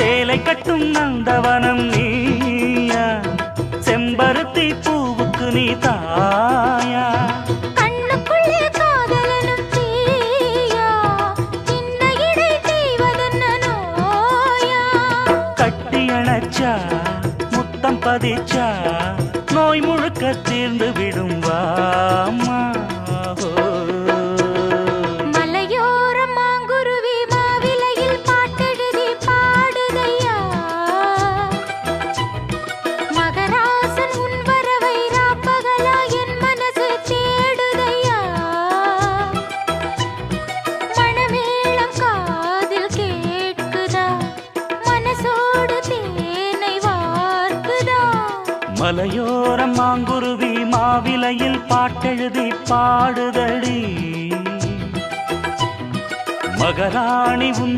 சேலை கட்டும் நந்தவனம் நீயா, செம்பருத்தி பூவுக்கு நீ தாயா. கண்ணுக்குள்ளே காதலனும் தீயா, சின்ன இடை தீவதென்ன நோயா. கட்டி அணைச்சா முத்தம் பதிச்சா நோய் முழுக்க தீர்ந்து விடும் வாமா. மலையோரம் மாங்குருவி மாவிலையில் பாட்டெழுதி பாடுதையா, மகராசன் உன் வரவை ராப்பகலா என் மனசு தேடுதையா. மணமேளம் காதில் கேட்குதா, மனசோடு தேனை வார்க்குதா. மலையோரம் மாங்குருவி மாவிலையில் பாட்டெழுதி பாடுதடி, மகராணி உன்